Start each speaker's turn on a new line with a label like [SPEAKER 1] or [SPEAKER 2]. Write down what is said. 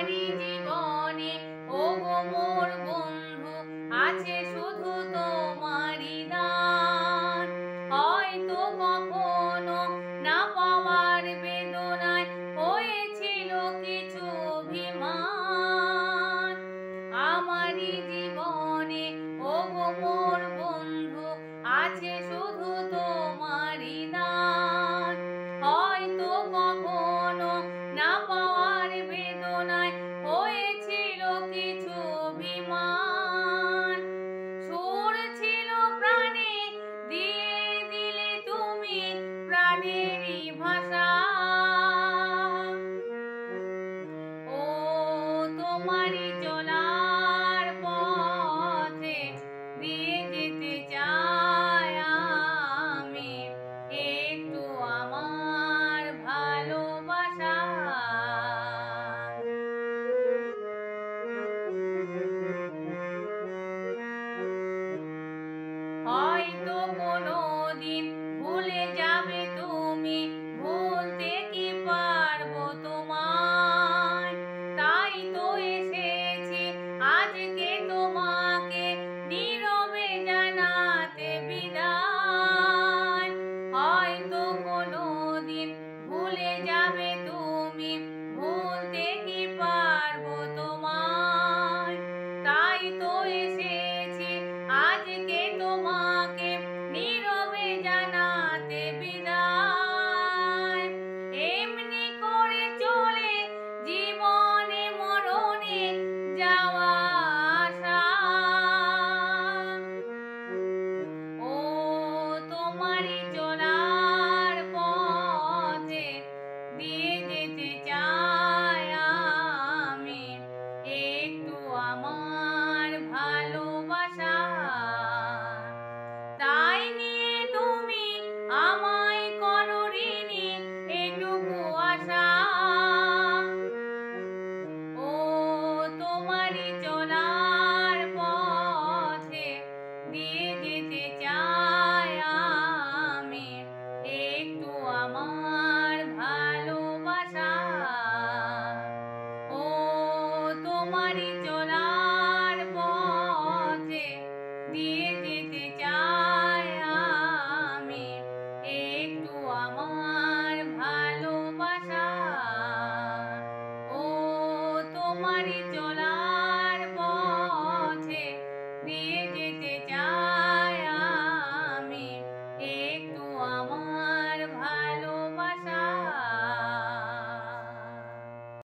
[SPEAKER 1] আমারি জীবনে ওগো মোর বন্ধু আছে শুধু তোমারি দান। হয়তো কখনো না পাওয়ার বেদনায় হয়েছিল কিছু অভিমান। আমারি জীবনে ওগো মোর বন্ধু আছে শুধু তোমারি দান। হয়তো কখনো না পাওয়ার বেদনায় হয়েছিল কিছু অভিমান। সুর ছিল প্রাণে দিয়ে দিলে তুমি প্রাণেরই ভাষা। ও তোমারই চলার পথে দিয়ে যেতে চাই আমি একটু আমার ভালোবাসা। হয়তো কোনোদিন ভুলে যাবে তুমি, ভুলতে কি পারবো তোমায়। তাই তো এসেছি আজকে তোমাকে নীরবে জানাতে বিদায়। হয়তো কোনোদিন ভুলে যাবে তুমি, ভুলতে কি পারবো তোমায়। তাই তো এসেছি আজকে তোমাকে নীরবে জানাতে বিদায়। এমনি করে চলে জীবনে মরণে যাওয়া আসা। ও তোমারই চলার পথে দিয়ে যেতে চাই আমি একটু আমার ভালোবাসা। তাই নিয়ে তুমি আমায় করো ঋণী এটুকু আশা। ও তোমারই চলার পথে দিয়ে যেতে চাই আমি একটু আমার ভালোবাসা। ও তোমারই চলার পথে দিয়ে যেতে চাই আমি একটু আমার ভালোবাসা। ও তোমারই চলার